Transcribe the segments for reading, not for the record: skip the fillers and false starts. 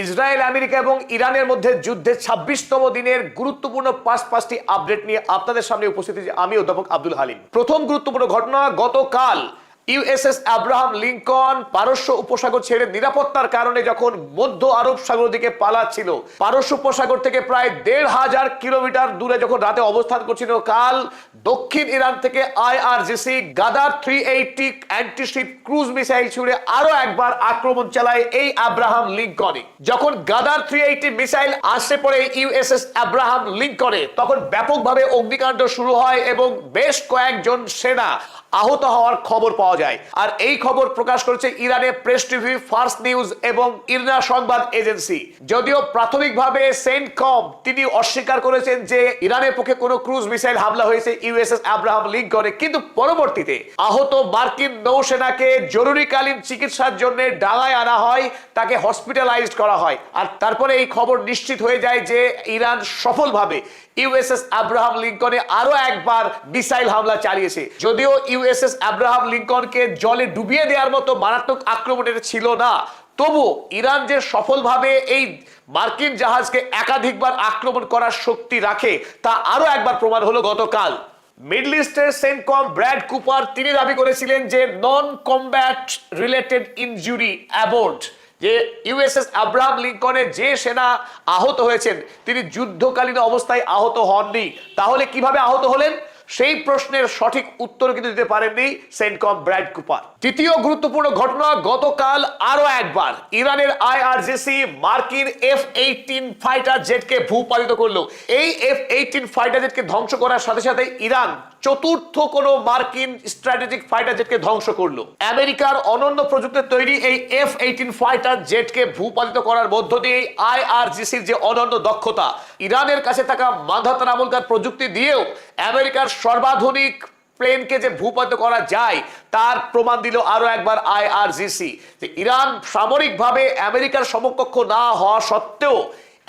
Israel, America এবং ইরানের মধ্যে যুদ্ধের ২৬তম দিনের গুরুত্বপূর্ণ পাঁচটি আপডেট নিয়ে আপনাদের সামনে উপস্থিত হয়েছি আমি অধ্যাপক আব্দুল হালিম। প্রথম গুরুত্বপূর্ণ ঘটনা, গতকাল ইউএসএস আব্রাহাম লিঙ্কন পারস্য উপসাগর ছেড়ে নিরাপত্তার কারণে যখন মধ্য আরব সাগর দিকে পালাচ্ছিল, পারস্য উপসাগর থেকে প্রায় ১৫০০ কিলোমিটার দূরে যখন রাতে অবস্থান করছিল, কাল দক্ষিণ ইরান থেকে আইআরজিসি গাদার 380 অ্যান্টিশিপ ক্রুজ মিসাইল ছুড়ে আরো একবার আক্রমণ চালায় এই আব্রাহাম লিঙ্কনে। যখন গাদার 380 মিসাইল আসে পড়ে ইউএসএস আব্রাহাম লিঙ্কনে, তখন ব্যাপকভাবে অগ্নিকাণ্ড শুরু হয় এবং বেশ কয়েকজন সেনা আহত হওয়ার খবর পাওয়া যায়। আর এই খবর প্রকাশ করেছে ইরানের প্রেস টিভি, ফার্স্ট নিউজ এবং ইরনা সংবাদ এজেন্সি। যদিও প্রাথমিকভাবে সেন্টকম তিনি অস্বীকার করেছেন যে ইরানের পক্ষে কোনো ক্রুজ মিসাইল হামলা হয়েছে ইউএসএস আব্রাহাম লিঙ্কনে, কিন্তু পরবর্তীতে আহত মার্কিন নৌসেনাকে জরুরিকালীন চিকিৎসার জন্য ডাঙায় আনা হয়, তাকে হসপিটালাইজড করা হয়। আর তারপরে এই খবর নিশ্চিত হয়ে যায় যে ইরান সফলভাবে ইউএসএস আব্রাহাম লিঙ্কনে আরো একবার মিসাইল হামলা চালিয়েছে। যদিও ইউএসএস আব্রাহাম লিঙ্কনকে জলে ডুবিয়ে দেওয়ার মতো মারাত্মক আক্রমণ এটা ছিল না, তবু ইরান যে সফলভাবে এই মার্কিন জাহাজকে একাধিকবার আক্রমণ করার শক্তি রাখে তা আরো একবার প্রমাণ হলো গতকাল। মিডল ইস্টের সেন্টকম ব্র্যাড কুপার তিনি দাবি করেছিলেন যে নন কমব্যাট রিলেটেড ইনজুরি অ্যাবোর্ড, যে ইউএসএস আব্রাহাম লিঙ্কনের যে সেনা আহত হয়েছেন তিনি যুদ্ধকালীন অবস্থায় আহত হননি। তাহলে কিভাবে আহত হলেন, সেই প্রশ্নের সঠিক উত্তর কিন্তু দিতে পারেননি সেন্টকম ব্র্যাড কুপার। তৃতীয় গুরুত্বপূর্ণ ঘটনা, গতকাল আরো একবার ইরানের আইআরজিসি মার্কিন F-18 ফাইটার জেটকে ভূপাতিত করলো। এই F-18 ফাইটার জেটকে ধ্বংস করার সাথে সাথে ইরান চতুর্থ কোনো মার্কিন স্ট্র্যাটেজিক ফাইটার জেটকে ধ্বংস করলো। আমেরিকার অনন্য প্রযুক্তির তৈরি এই F-18 ফাইটার জেটকে ভূপাতিত করার মধ্য দিয়ে আইআরজিসির যে অনন্য দক্ষতা, ইরানের কাছে থাকা মানহাতান আমলকার প্রযুক্তি দিয়েও আমেরিকার সর্বাধুনিক প্লেনকে যে ভূপাতিত করা যায় তার প্রমাণ দিল আরো একবার আইআরজিসি। যে ইরান সামরিকভাবে আমেরিকার সমকক্ষ না হওয়া সত্ত্বেও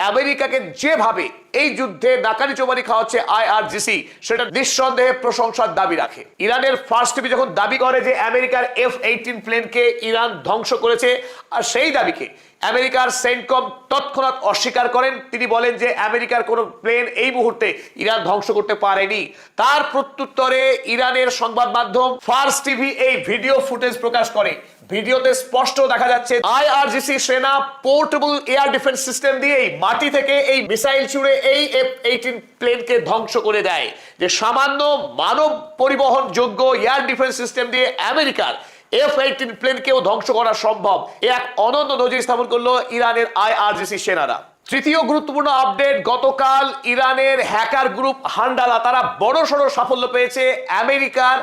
আমেরিকাকে যেভাবে এই যুদ্ধে নাকানি চোবানি খাওয়াচ্ছে আইআরজিসি, সেটা নিঃসন্দেহে প্রশংসার দাবি রাখে। ইরানের ফার্স্ট টিভি যখন দাবি করে যে আমেরিকার F-18 প্লেনকে ইরান ধ্বংস করেছে, আর সেই দাবিকে আমেরিকার সেন্টকম তৎক্ষণাৎ অস্বীকার করেন। তিনি বলেন যে আমেরিকার কোনো প্লেন এই মুহূর্তে ইরান ধ্বংস করতে পারেনি। তার প্রত্যুত্তরে ইরানের সংবাদ মাধ্যম ফার্স্ট টিভি এই ভিডিও ফুটেজ প্রকাশ করে। ভিডিওতে স্পষ্ট দেখা যাচ্ছে আইআরজিসি সেনা পোর্টেবল এয়ার ডিফেন্স সিস্টেম দিয়ে মাটি থেকে এই মিসাইল ছুড়ে এই F-18 প্লেনকে ধ্বংস করে দেয়। যে সামান্য মানব পরিবহন যোগ্য এয়ার ডিফেন্স সিস্টেম দিয়ে আমেরিকার F-18 প্লেনকেও ধ্বংস করা সম্ভব, এক অনন্য নজির স্থাপন করলো ইরানের আইআরজিসি সেনারা। তৃতীয় গুরুত্বপূর্ণ আপডেট, গতকাল ইরানের হ্যাকার গ্রুপ হান্ডালা তারা বড়সড় সাফল্য পেয়েছে। আমেরিকার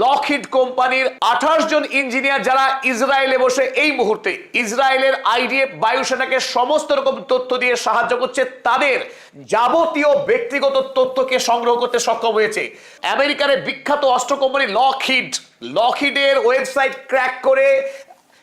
লকহিড কোম্পানির 28 জন ইঞ্জিনিয়ার যারা ইসরায়েলে বসে এই মুহূর্তে ইসরায়েলের আইডিএফ বায়ুসেনাকে সমস্ত রকম তথ্য দিয়ে সাহায্য করছে, তাদের যাবতীয় ব্যক্তিগত তথ্যকে সংগ্রহ করতে সক্ষম হয়েছে। আমেরিকার বিখ্যাত অস্ত্র কোম্পানি লকহিডের ওয়েবসাইট ক্র্যাক করে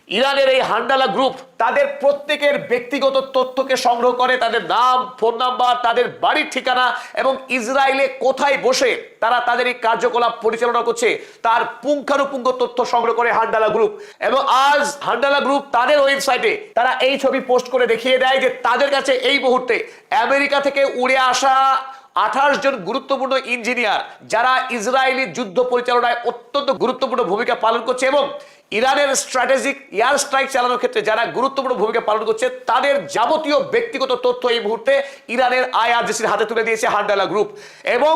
ইরানের এই হান্ডালা গ্রুপ তাদের প্রত্যেকের ব্যক্তিগত তথ্যকে সংগ্রহ করে, তাদের নাম, ফোন নাম্বার, তাদের বাড়ির ঠিকানা এবং ইসরায়েলে কোথায় বসে তারা তাদের এই কার্যকলাপ পরিচালনা করছে তার পুঙ্খানুপুঙ্খ তথ্য সংগ্রহ করে হান্ডালা গ্রুপ। এবং আজ হান্ডালা গ্রুপ তাদের ওয়েবসাইটে তারা এই ছবি পোস্ট করে দেখিয়ে দেয় যে তাদের কাছে এই মুহূর্তে আমেরিকা থেকে উড়ে আসা 28 জন গুরুত্বপূর্ণ ইঞ্জিনিয়ার যারা ইসরায়েলি যুদ্ধ পরিচালনায় অত্যন্ত গুরুত্বপূর্ণ ভূমিকা পালন করছে এবং ইরানের স্ট্র্যাটেজিক এয়ার স্ট্রাইক চালানোর ক্ষেত্রে যারা গুরুত্বপূর্ণ ভূমিকা পালন করছে তাদের যাবতীয় ব্যক্তিগত তথ্য এই মুহূর্তে ইরানের আইআরজিসির হাতে তুলে দিয়েছে হান্ডালা গ্রুপ। এবং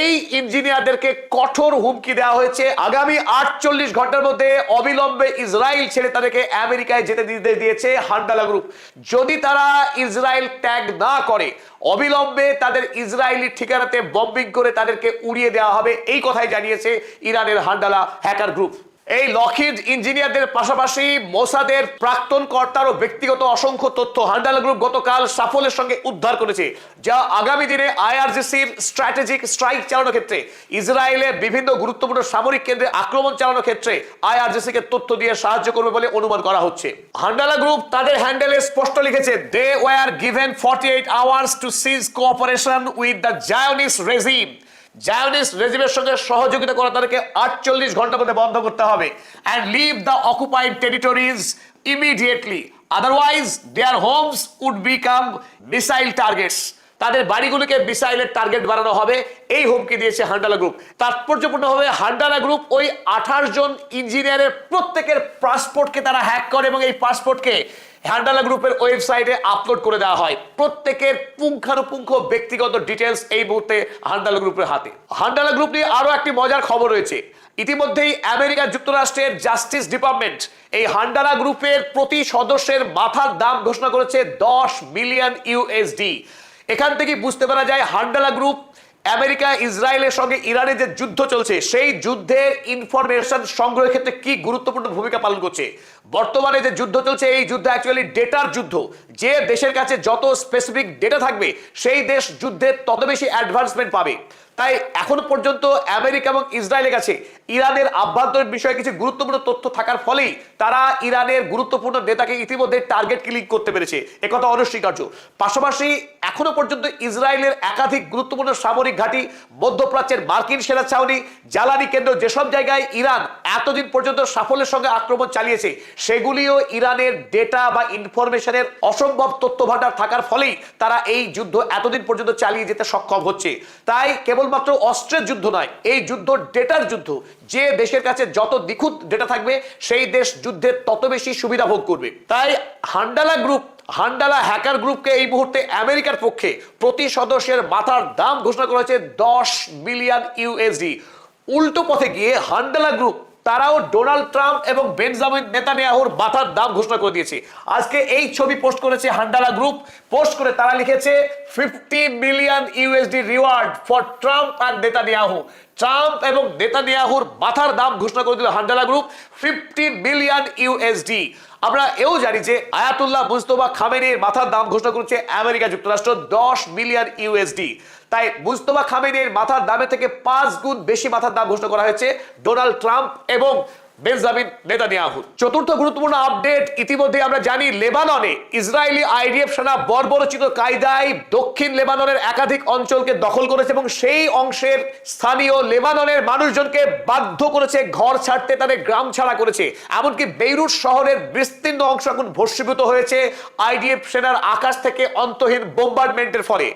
এই ইঞ্জিনিয়ারদেরকে কঠোর হুমকি দেওয়া হয়েছে, আগামী 48 ঘন্টার মধ্যে অবিলম্বে ইসরায়েল ছেড়ে তাদেরকে আমেরিকায় যেতে দিয়েছে হান্ডালা গ্রুপ। যদি তারা ইসরায়েল ত্যাগ না করে অবিলম্বে তাদের ইসরায়েলি ঠিকানাতে বম্বিং করে তাদেরকে উড়িয়ে দেওয়া হবে, এই কথাই জানিয়েছে ইরানের হান্ডালা হ্যাকার গ্রুপ। এই লকহিড ইঞ্জিনিয়ারদের পাশাপাশি মোসাদের প্রাক্তন কর্তারও ব্যক্তিগত অসংখ্য তথ্য হান্ডালা গ্রুপ গতকাল সাফল্যের সঙ্গে উদ্ধার করেছে, যা আগামী দিনে আইআরজিসির স্ট্র্যাটেজিক স্ট্রাইক চালানোর ক্ষেত্রে ইসরায়েলে বিভিন্ন গুরুত্বপূর্ণ সামরিক কেন্দ্রে আক্রমণ চালানোর ক্ষেত্রে আইআরজিসিকে তথ্য দিয়ে সাহায্য করবে বলে অনুমান করা হচ্ছে। হান্ডালা গ্রুপ তাদের হ্যান্ডেলে স্পষ্ট লিখেছে, they were given 48 hours to cease cooperation with the Zionist regime. Zionist রেজিমের সঙ্গে সহযোগিতা করা তাদেরকে 48 ঘন্টার মধ্যে বন্ধ করতে হবে। And leave the occupied territories immediately. Otherwise their homes would become missile targets. তাদের বাড়িগুলোকে মিসাইলের টার্গেট বানানো হবে, এই হুমকি দিয়েছে হান্ডালা গ্রুপ। তাৎপর্যপূর্ণ হবে হান্ডালা গ্রুপ ওই 28 জন ইঞ্জিনিয়ারের প্রত্যেকের পাসপোর্টকে তারা হ্যাক করে এবং এই পাসপোর্টকে হান্ডালা গ্রুপের ওয়েবসাইটে আপলোড করে দেওয়া হয়। প্রত্যেকের পুঙ্খানুপুঙ্খ ব্যক্তিগত ডিটেলস এই মুহূর্তে হান্ডালা গ্রুপের হাতে। হান্ডালা গ্রুপ নিয়ে আরো একটি মজার খবর রয়েছে। ইতিমধ্যেই আমেরিকা যুক্তরাষ্ট্রের জাস্টিস ডিপার্টমেন্ট এই হান্ডালা গ্রুপের প্রতি সদস্যের মাথার দাম ঘোষণা করেছে 10 মিলিয়ন ইউএসডি। এখান থেকে বুঝতে পারা যায় হান্ডালা গ্রুপ আমেরিকা ইসরায়েলের সঙ্গে ইরানের যে যুদ্ধ চলছে সেই যুদ্ধের ইনফরমেশন সংগ্রহের ক্ষেত্রে কি গুরুত্বপূর্ণ ভূমিকা পালন করছে। বর্তমানে যে যুদ্ধ চলছে এই যুদ্ধ অ্যাকচুয়ালি ডেটার যুদ্ধ। যে দেশের কাছে যত স্পেসিফিক ডেটা থাকবে সেই দেশ যুদ্ধের তত বেশি অ্যাডভান্সমেন্ট পাবে। তাই এখন পর্যন্ত আমেরিকা এবং ইসরায়েলের কাছে ইরানের আভ্যন্তরীণ বিষয়ে কিছু গুরুত্বপূর্ণ তথ্য থাকার ফলেই তারা ইরানের গুরুত্বপূর্ণ নেতাকে ইতিমধ্যে টার্গেট কিলিং করতে পেরেছে, একথা অনস্বীকার্য। পাশাপাশি এখনো পর্যন্ত ইসরায়েলের একাধিক গুরুত্বপূর্ণ সামরিক ঘাঁটি, মধ্যপ্রাচ্যের মার্কিন সেনা ছাউনি, জ্বালানি কেন্দ্র, যেসব জায়গায় ইরান এতদিন পর্যন্ত সাফল্যের সঙ্গে আক্রমণ চালিয়েছে সেগুলিও ইরানের ডেটা বা ইনফরমেশনের অসম্ভব তথ্য ভান্ডার থাকার ফলেই তারা এই যুদ্ধ এতদিন পর্যন্ত চালিয়ে যেতে সক্ষম হচ্ছে। তাই কেবলমাত্র অস্ত্রের যুদ্ধ নয়, এই যুদ্ধ ডেটার যুদ্ধ। যে দেশের কাছে যত নিখুঁত ডেটা থাকবে সেই দেশ যুদ্ধের তত বেশি সুবিধা ভোগ করবে। তাই হান্ডালা গ্রুপ, হান্ডালা হ্যাকার গ্রুপকে এই মুহূর্তে আমেরিকার পক্ষে প্রতি সদস্যের মাথার দাম ঘোষণা করা হয়েছে 10 মিলিয়ন ইউএসডি। উল্টো পথে গিয়ে হান্ডালা গ্রুপ তারাও ডোনাল্ড ট্রাম্প এবং বেঞ্জামিন নেতানিয়াহুর মাথার দাম ঘোষণা করে দিয়েছে। আজকে এই ছবি পোস্ট করেছে হান্ডালা গ্রুপ। পোস্ট করে তারা লিখেছে 50 million USD reward for Trump and Netanyahu. Trump এবং নেতানিয়াহুর মাথার দাম ঘোষণা করে দিল হান্ডালা গ্রুপ 50 মিলিয়ন ইউএসডি। আমরা এও জানি যে আয়াতুল্লাহ মুজতবা খামেনির মাথার দাম ঘোষণা করেছে আমেরিকা যুক্তরাষ্ট্র 10 মিলিয়ন ইউএসডি। তাই মুজতবা খামেনির মাথার দামের থেকে 5 গুণ বেশি মাথার দাম ঘোষণা করা হয়েছে ডোনাল্ড ট্রাম্প এবং বেঞ্জামিন নেতানিয়াহু। চতুর্থ গুরুত্বপূর্ণ আপডেট, ইতিমধ্যে আমরা জানি লেবাননে ইসরায়েলি আইডিএফ সেনা বর্বরচিত কায়দায় দক্ষিণ লেবাননের একাধিক অঞ্চলকে দখল করেছে এবং সেই অংশের স্থানীয় লেবাননের মানুষজনকে বাধ্য করেছে ঘর ছাড়তে, তাদের গ্রাম ছাড়া করেছে। এমনকি বেইরুট শহরের বিস্তীর্ণ অংশ এখন ভস্মীভূত হয়েছে আইডিএফ সেনার আকাশ থেকে অন্তহীন বোম্বার্ডমেন্টের ফলে।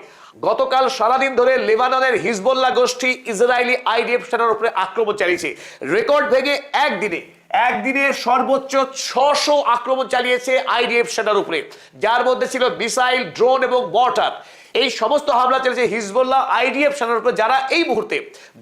গতকাল সারাদিন ধরে লেবাননের হিজবুল্লাহ গোষ্ঠী ইসরায়েলি আইডিএফ সেনার উপরে আক্রমণ চালিয়েছে। রেকর্ড ভেঙে একদিনে সর্বোচ্চ 600 আক্রমণ চালিয়েছে আইডিএফ সেনার উপরে, যার মধ্যে ছিল মিসাইল, ড্রোন এবং মর্টার। এই সমস্ত হামলা চলেছে হিজবুল্লাহ আইডিএফ সেনার উপরে, যারা এই মুহূর্তে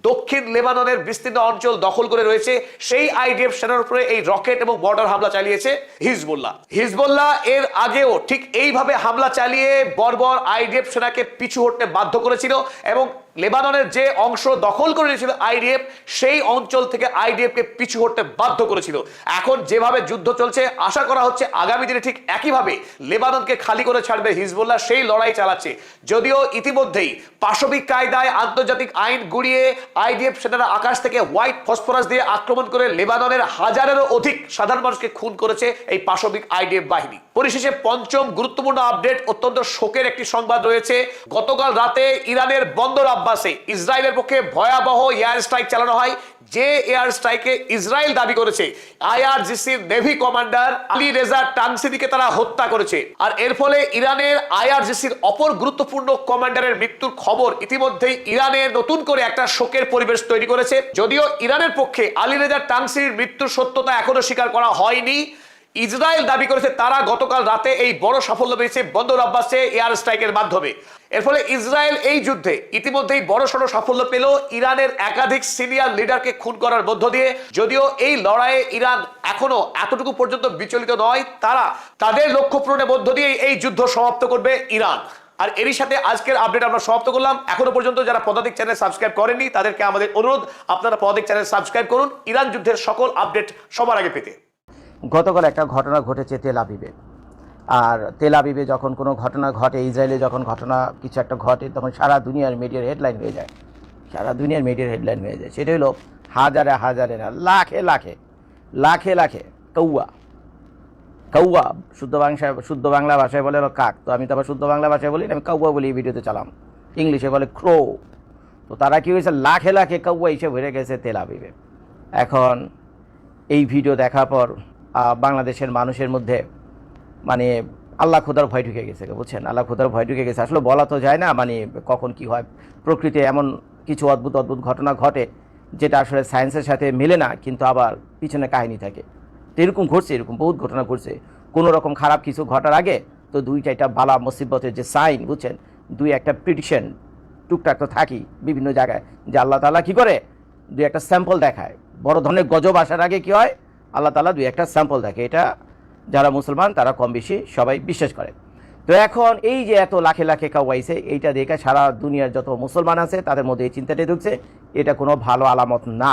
দক্ষিণ লেবাননের বিস্তীর্ণ অঞ্চল দখল করে রয়েছে। সেই আইডিএফ সেনার উপরে এই রকেট এবং মর্টার হামলা চালিয়েছে হিজবুল্লাহ এর আগেও ঠিক এইভাবে হামলা চালিয়ে বর্বর আইডিএফ সেনাকে পিছু হটতে বাধ্য করেছিল এবং লেবাননের যে অংশ দখল করে নিয়েছিল আইডিএফ, সেই অঞ্চল থেকে আইডিএফ কে পিছু হটতে বাধ্য করেছিল। এখন যেভাবে যুদ্ধ চলছে আশা করা হচ্ছে আগামী দিনে ঠিক একইভাবে লেবাননকে খালি করে ছাড়বে হিজবুল্লাহ, সেই লড়াই চালাচ্ছে। যদিও ইতিমধ্যেই পাশবিক কায়দায় আন্তর্জাতিক আইন গুড়িয়ে আইডিএফ সেনারা আকাশ থেকে হোয়াইট ফসফরাস দিয়ে আক্রমণ করে লেবাননের হাজারেরও অধিক সাধারণ মানুষকে খুন করেছে এই পাশবিক আইডিএফ বাহিনী। পরিশেষে পঞ্চম গুরুত্বপূর্ণ আপডেট, অত্যন্ত শোকের একটি সংবাদ রয়েছে। গতকাল রাতে ইরানের বন্দর আব্বাসে ইসরায়েলের পক্ষে ভয়াবহ এয়ার স্ট্রাইক চালানো হয়। যে এয়ার স্ট্রাইকে ইসরায়েল দাবি করেছে আইআরজিসির নেভি কমান্ডার আলী রেজা টানসিদিকে তারা হত্যা করেছে। আর এর ফলে ইরানের আইআরজিসির অপর গুরুত্বপূর্ণ কমান্ডারের মৃত্যুর খবর ইতিমধ্যেই ইরানে নতুন করে একটা শোকের পরিবেশ তৈরি করেছে। যদিও ইরানের পক্ষে আলী রেজা টানসিদির মৃত্যুর সত্যতা এখনো স্বীকার করা হয়নি। ইসরায়েল দাবি করেছে তারা গতকাল রাতে এই বড় সাফল্য পেয়েছে বন্দর আব্বাসে এয়ার স্ট্রাইকের মাধ্যমে। এর ফলে ইসরায়েল এই যুদ্ধে ইতিমধ্যেই বড়সড় সাফল্য পেল ইরানের একাধিক সিনিয়র লিডারকে খুন করার মধ্য দিয়ে। যদিও এই লড়াইয়ে ইরান এখনো এতটুকু পর্যন্ত বিচলিত নয়, তারা তাদের লক্ষ্য পূরণের মধ্য দিয়ে এই যুদ্ধ সমাপ্ত করবে ইরান। আর এরই সাথে আজকের আপডেট আমরা সমাপ্ত করলাম। এখনো পর্যন্ত যারা পদাতিক চ্যানেল সাবস্ক্রাইব করেননি তাদেরকে আমাদের অনুরোধ, আপনারা পদাতিক চ্যানেল সাবস্ক্রাইব করুন ইরান যুদ্ধের সকল আপডেট সবার আগে পেতে। গতকাল একটা ঘটনা ঘটেছে তেল আবিবে। আর তেল আবিবে যখন কোনো ঘটনা ঘটে, ইসরায়েলে যখন ঘটনা কিছু একটা ঘটে, তখন সারা দুনিয়ার মিডিয়ার হেডলাইন হয়ে যায়, সেটা হলো হাজারে হাজারে না লাখে লাখে কৌয়া শুদ্ধ বাংলা ভাষায় বলে হলো কাক। তো আমি তো আবার শুদ্ধ বাংলা ভাষায় বলি, আমি কৌয়া বলি এই ভিডিওতে চালাম, ইংলিশে বলে ক্রো। তো তারা কি হয়েছে, লাখে লাখে কৌয়া এসে ভরে গেছে তেল আবিবে। এখন এই ভিডিও দেখার পর বাংলাদেশের মানুষের মধ্যে মানে আল্লাহ খোদার ভয় ঢুকে গেছে, বুঝছেন, আল্লাহ খোদার ভয় ঢুকে গেছে। আসলে বলা তো যায় না, মানে কখন কি হয়, প্রকৃতি এমন কিছু অদ্ভুত অদ্ভুত ঘটনা ঘটে যেটা আসলে সায়েন্সের সাথে মেলে না, কিন্তু আবার পিছনে কাহিনী থাকে। তো এরকম ঘটছে, এরকম বহুত ঘটনা ঘটছে। কোনো রকম খারাপ কিছু ঘটার আগে তো 2-4টা বালা মুসিবতের যে সাইন, বুঝছেন, 2-1টা প্রিডিকশন টুকটাক তো থাকি বিভিন্ন জায়গায়, যে আল্লাহ তাআলা কী করে 2-1টা স্যাম্পল দেখায়। বড় ধরনের গজব আসার আগে কি হয়, আল্লাহ তাআলা 2-1টা স্যাম্পল দেখে। এটা যারা মুসলমান তারা কম বেশি সবাই বিশ্বাস করে। তো এখন এই যে এত লাখে লাখে কাওয়াইছে, এইটা দেখে সারা দুনিয়ার যত মুসলমান আছে তাদের মধ্যে এই চিন্তাটাই ঢুকছে, এটা কোনো ভালো আলামত না,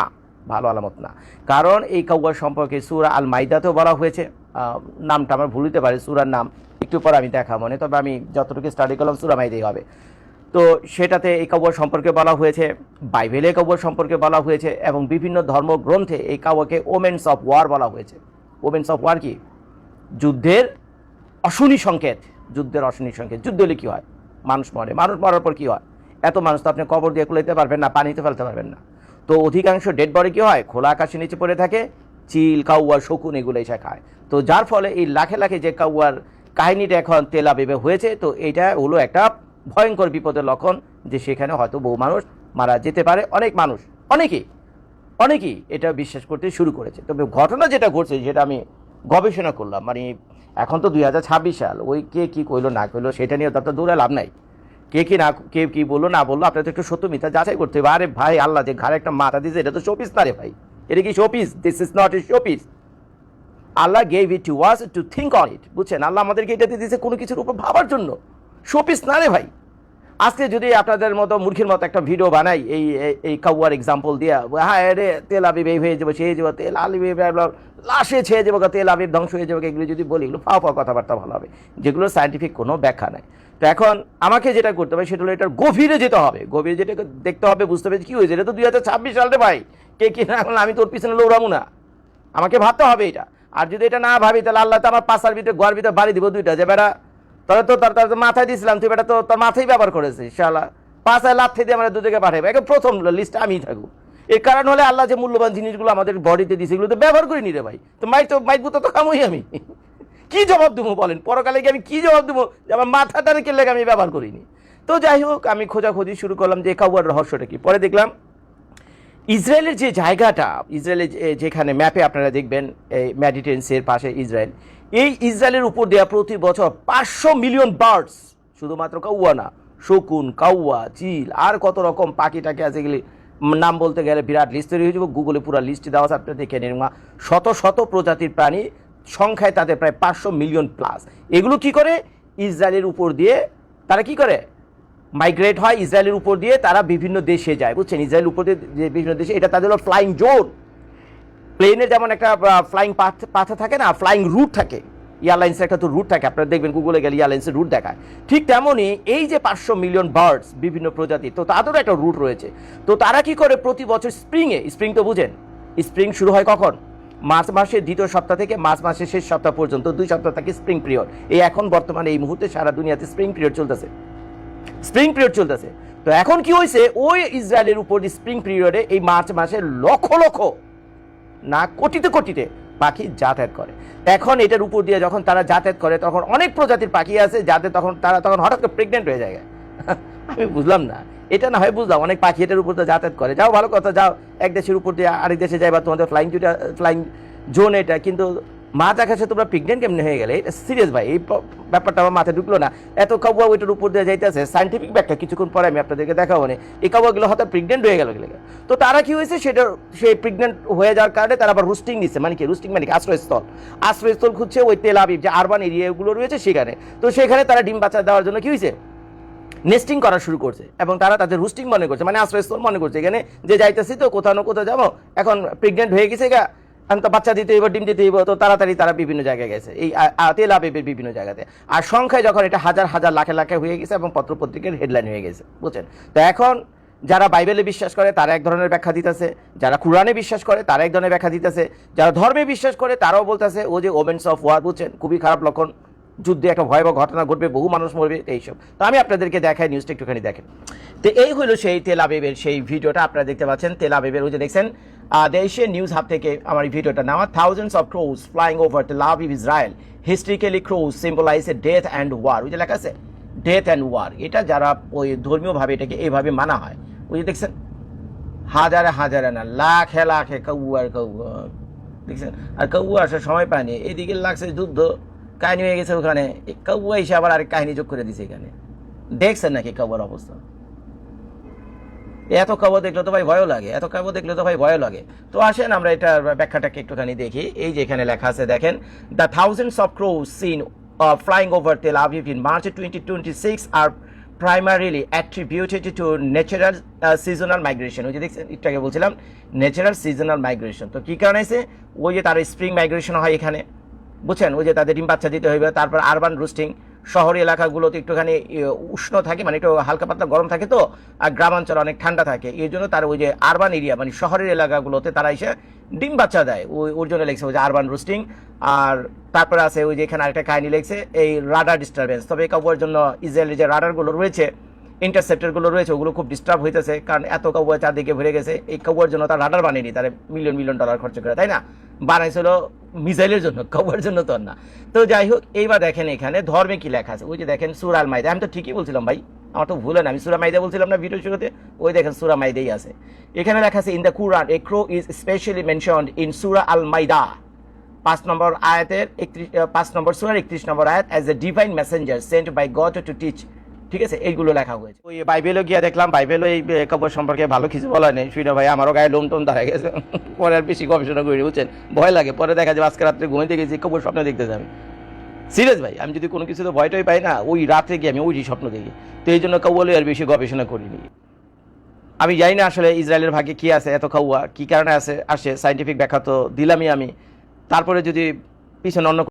ভালো আলামত না। কারণ এই কাওয়া সম্পর্কে সূরা আল মাইদাতেও বলা হয়েছে, নামটা আমার ভুল হতে পারে, সূরার নাম একটু পর আমি দেখা মনে, তবে আমি যতটুকু স্টাডি করলাম সূরা মাইদাই হবে। তো সেটাতে এই কাওয়া সম্পর্কে বলা হয়েছে, বাইবেলে কাওয়া সম্পর্কে বলা হয়েছে, এবং বিভিন্ন ধর্মগ্রন্থে এই কাওয়াকে ওমেন্স অফ ওয়ার বলা হয়েছে। ওমেন্স অফ ওয়ার কি? যুদ্ধের অশনি সংকেত, যুদ্ধের অশনি সংকেত। যুদ্ধ হলে কী হয়, মানুষ মরে, মানুষ মরার পর কী হয়, এত মানুষ তো আপনি কবর দিয়ে কুলাইতে পারবেন না, পানিতে ফেলতে পারবেন না। তো অধিকাংশ ডেড বডি কী হয়, খোলা আকাশের নিচে পড়ে থাকে, চিল, কাউয়া, শকুন এগুলো এসে খায়। তো যার ফলে এই লাখে লাখে যে কাউয়ার কাহিনীটা এখন তেল আবিবে হয়েছে, তো এইটা হলো একটা ভয়ঙ্কর বিপদের লক্ষণ, যে সেখানে হয়তো বহু মানুষ মারা যেতে পারে। অনেক মানুষ, অনেকেই এটা বিশ্বাস করতে শুরু করেছে। তবে ঘটনা যেটা ঘটছে সেটা আমি গবেষণা করলাম, মানে এখন তো 2026 সাল, ওই কে কী কইলো না কইলো সেটা নিয়ে তত দূরে লাভ নাই। কে কী বললো না বললো, আপনাদের একটু সত্য মিথ্যা যাচাই করতে হবে। আরে ভাই, আল্লাহ যে ঘাড়ে একটা মাথা দিয়েছে, এটা তো শোপিস না রে ভাই, এটা কি showpiece? This is not a showpiece. Allah gave it to us to think on it, বুঝছেন, আল্লাহ আমাদেরকে এটা দিয়ে দিয়েছে কোনো কিছুর উপর ভাবার জন্য, শোপিস না রে ভাই। আজকে যদি আপনাদের মতো মূর্খের মতো একটা ভিডিও বানাই এই কাউয়ার এক্সাম্পল দিয়া, হ্যাঁ রে তেল আবিব এই হয়ে যাবো, সে হয়ে যাবো, তেল আবিব লাশে ছেয়ে যাবো, তেল আবিব ধ্বংস হয়ে যাবে, এগুলো যদি বলি, এগুলো ফাও কথাবার্তা ভালো হবে, যেগুলো সায়েন্টিফিক কোনো ব্যাখ্যা নাই। তো এখন আমাকে যেটা করতে হবে সেটা হলো এটার গভীরে যেতে হবে, গভীরে যেটা দেখতে হবে, বুঝতে হবে কী হয়েছে। এটা তো 2026 সাল রে ভাই, কে না এখন আমি তোর পিছনে লৌড়াবো না, আমাকে ভাবতে হবে এটা। আর যদি এটা না ভাবি, তাহলে আল্লাহ তো আমার পাশার ভিতরে ঘর ভিতরে বাড়ি দিব 2টা, যে বেটা তোরা তো তার মাথায় দিয়েছিলাম, তুই বেটা তো তোর মাথায় ব্যবহার করেছিস, শালা 5 লাখ দিয়ে আমরা দুদিকে পাঠাবো, এখন প্রথম লিস্টে আমিই থাকবো। এর কারণ হলে আল্লাহ যে মূল্যবান জিনিসগুলো আমাদের বডিতে দিয়েছে, এগুলো তো ব্যবহার করিনি রে ভাই। তো মাইক বুতো তো খামোই আমি, কি জবাব দেবো বলেন, পরকালে গিয়ে আমি কি জবাব দেবো যে আমার মাথাটা রেখে লেগে আমি ব্যবহার করিনি। তো যাই হোক, আমি খোঁজাখুঁজি শুরু করলাম যে কাউয়ার রহস্যটা কি। পরে দেখলাম ইসরায়েলের যে জায়গাটা, ইসরায়েলের যেখানে ম্যাপে আপনারা দেখবেন এই মেডিটেরেনিয়ানের পাশে ইসরায়েল, এই ইসরায়েলের উপর দেওয়া প্রতি বছর 500 মিলিয়ন বার্ডস, শুধুমাত্র কাউয়া না, শকুন, কাউয়া, চিল, আর কত রকম পাখি টাকি আছে, এগুলি নাম বলতে গেলে বিরাট লিস্ট তৈরি হয়ে যাবে। গুগলে পুরো লিস্ট দেওয়া আছে, আপনারা দেখে নিন। শত শত প্রজাতির প্রাণী, সংখ্যায় তাদের প্রায় 500 মিলিয়ন প্লাস। এগুলো কি করে, ইসরায়েলের উপর দিয়ে তারা কি করে মাইগ্রেট হয়, ইসরায়েলের উপর দিয়ে তারা বিভিন্ন দেশে যায়, বুঝছেন, ইসরায়েলের উপর দিয়ে যে বিভিন্ন দেশে, এটা তাদের ফ্লাইং জোন। প্লেনের যেমন একটা ফ্লাইং পাথে থাকে না, ফ্লাইং রুট থাকে, এয়ারলাইন্সের একটা তো রুট থাকে, আপনারা দেখবেন গুগলে গেলে এয়ারলাইন্সের রুট দেখায়। ঠিক তেমনই এই যে 500 মিলিয়ন বার্ডস বিভিন্ন প্রজাতি, তো তাদেরও একটা রুট রয়েছে। তো তারা কি করে প্রতি বছর স্প্রিং তো বুঝেন, স্প্রিং শুরু হয় কখন, মার্চ মাসের 2য় সপ্তাহ থেকে মার্চ মাসের শেষ সপ্তাহ পর্যন্ত 2 সপ্তাহ থাকে স্প্রিং পিরিয়ড। এই এখন বর্তমানে এই মুহূর্তে সারা দুনিয়াতে স্প্রিং পিরিয়ড চলতেছে। তো এখন কি হয়েছে, ওই ইসরায়েলের উপর স্প্রিং পিরিয়ডে এই মার্চ মাসে লক্ষ লক্ষ না কোটিতে পাখি যাতায়াত করে। এখন এটার উপর দিয়ে যখন তারা যাতায়াত করে, তখন অনেক প্রজাতির পাখি আছে যাতে তারা তখন হঠাৎ করে প্রেগনেন্ট হয়ে যায়। আমি বুঝলাম না, এটা না হয় বুঝলাম, অনেক পাখি এটার উপর দিয়ে যাতায়াত করে, যাও ভালো কথা, যাও এক দেশের উপর দিয়ে আরেক দেশে যাই, বা তোমাদের ফ্লাইং জোন এটা, কিন্তু মাছ আকাশে তোমরা প্রেগনেন্ট কেমনি হয়ে গেলে, এটা সিরিয়াস ভাই, এই ব্যাপারটা আমার মাথায় ঢুকলো না। এত কাউয়া ওইটার উপর দিয়ে যাইতেছে, সাইন্টিফিক ব্যাখ্যা কিছুক্ষণ পরে আমি আপনাদেরকে দেখাবো। এই কাউয়াগুলো হয়তো প্রেগনেন্ট হয়ে গেল। তো তারা কি হয়েছে, সেটা সেই প্রেগনেন্ট হয়ে যাওয়ার কারণে তারা আবার রুস্টিং নিচ্ছে, মানে কি রুস্টিং মানে কি, আশ্রয়স্থল খুঁজছে ওই তেল আবিব যে আরবান এরিয়াগুলো রয়েছে সেখানে। তো সেখানে তারা ডিম বাচ্চা দেওয়ার জন্য কি হয়েছে, নেস্টিং করা শুরু করছে, এবং তারা তাদের রুস্টিং মনে করছে, মানে আশ্রয়স্থল মনে করছে, এখানে যে যাইতেছি তো কোথাও না কোথাও যাবো, এখন প্রেগনেন্ট হয়ে গেছে গা, এখন তো বাচ্চা দিতে হইব, ডিম দিতে হইব, তো তাড়াতাড়ি তারা বিভিন্ন জায়গায় গেছে, এই তেল আবিবের বিভিন্ন জায়গাতে। আর সংখ্যায় যখন এটা হাজার হাজার লাখে লাখে হয়ে গেছে, এবং পত্রপত্রিকার হেডলাইন হয়ে গেছে, বুঝছেন। তো এখন যারা বাইবেলে বিশ্বাস করে তারা এক ধরনের ব্যাখ্যা দিতেছে, যারা কোরআনে বিশ্বাস করে তারা এক ধরনের ব্যাখ্যা দিতেছে, যারা ধর্মে বিশ্বাস করে তারাও বলতেছে ও যে ওমেন্স অফ ওয়ার, বুঝছেন, খুবই খারাপ লক্ষণ, যুদ্ধে একটা ভয়াবহ ঘটনা ঘটবে, বহু মানুষ মরবে, এইসব। তো আমি আপনাদেরকে দেখাই, নিউজটা একটুখানি দেখেন। তো এই হলো সেই তেল আবিবের সেই ভিডিওটা, আপনারা দেখতে পাচ্ছেন তেল আবিবের, ওই যে দেখছেন দ্য এশিয়ান নিউজ হাব থেকে আমার এই ভিডিওটা নেওয়া। Thousands of crows flying over the Aviv Israel, historically crows symbolize a death and war. ওই যে লেখা আছে ডেথ অ্যান্ড ওয়ার, এটা যারা ওই ধর্মীয়ভাবে এটাকে এইভাবে মানা হয়, ওই যে দেখছেন হাজারে হাজারে না লাখে লাখে কাউয়ার কাউয়া দেখছেন, আর কাউয়া আসার সময় পায়নি, এদিকে লাগছে যুদ্ধ কাহিনী হয়ে গেছে ওখানে, কাউয়া এসে আবার আরেক কাহিনী যোগ করে দিছে এখানে। দেখছেন নাকি কাউয়ার অবস্থা? এত কাউয়া দেখলে তো ভাই ভয়ও লাগে, এত কাউয়া দেখলে তো ভাই ভয়ও লাগে। তো আসেন আমরা এটার ব্যাখ্যাটাকে একটুখানি দেখি। এই যে এখানে লেখা আছে দেখেন, the thousands of crows seen flying over Tel Aviv in March 2026 are primarily attributed to natural seasonal migration. ওই যে দেখছেন একটু আগে বলছিলাম ন্যাচারাল সিজনাল মাইগ্রেশন। তো কী কারণে আছে? ওই যে তার স্প্রিং মাইগ্রেশন হয় এখানে, বুঝছেন, ওই যে তাদের ডিম বাচ্চা দিতে হইবে। তারপর আরবান রুস্টিং, শহরি এলাকাগুলোতে একটুখানি উষ্ণ থাকে, মানে একটু হালকা পাতলা গরম থাকে, তো আর গ্রামাঞ্চলে অনেক ঠান্ডা থাকে। এই জন্য তার ওই যে আরবান এরিয়া মানে শহরের এলাকাগুলোতে তারা এসে ডিম বাচ্চা দেয়, ওর জন্য লেগছে ওই যে আরবান রুস্টিং। আর তারপরে আছে ওই যে এখানে আরেকটা কাহিনী লেগছে এই রাডার ডিস্টারবেন্স। তবে এই কাউবয়ের জন্য ইসরায়েলের যে রাডারগুলো রয়েছে, ইন্টারসেপ্টরগুলো রয়েছে, ওগুলো খুব ডিস্টার্ব হইতেছে, কারণ এত কাউবয় চারদিকে ভরে গেছে। এই কাউবয়ের জন্য তার রাডার বানিয়েনি, তার মিলিয়ন মিলিয়ন ডলার খরচ করে, তাই না? বানাইছিল মিসাইলের জন্য, কাউবয়ের জন্য তো না। তো যাই হোক, এইবার দেখেন এখানে ধর্মে কি লেখা আছে। ওই যে দেখেন সূরা আল মাইদা, আমি তো ঠিকই বলছিলাম ভাই, আমার তো ভুলে না, আমি সূরা মাইদা বলছিলাম না ভিডিও শুরুতে, ওই দেখেন সূরা মাইদাই আছে। এখানে লেখা আছে in the Quran a crow is specially mentioned in Surah Al Maidah 5 number আয়াতের 5 নম্বর সূরার 31 নম্বর আয়াত as a divine messenger sent by God to teach. ঠিক আছে, এইগুলো লেখা হয়েছে। ওই বাইবেলও গিয়ে দেখলাম, বাইবেলও এই কবর সম্পর্কে ভালো কিছু বলা নেই। শুনে ভাই আমারও গায়ে লোম টোম দাঁড়ায় গেছে, পরে আর বেশি গবেষণা করি, বুঝছেন, ভয় লাগে। পরে দেখা যায় আজকে রাত্রে ঘুমাইতে গেছি কবর স্বপ্ন দেখতে যাবে। সিরিয়াস ভাই, আমি যদি কোনো কিছুতে ভয়টাই পাই না, ওই রাতে গিয়ে আমি ওই স্বপ্ন দেখি। তো এই জন্য কাউয়ালে আর বেশি গবেষণা করিনি। আমি জানি না আসলে ইসরায়েলের ভাগ্যে কী আছে, এত কাউয়া কী কারণে আসে সাইন্টিফিক ব্যাখ্যা তো দিলামই আমি। তারপরে যদি পিছনে অন্য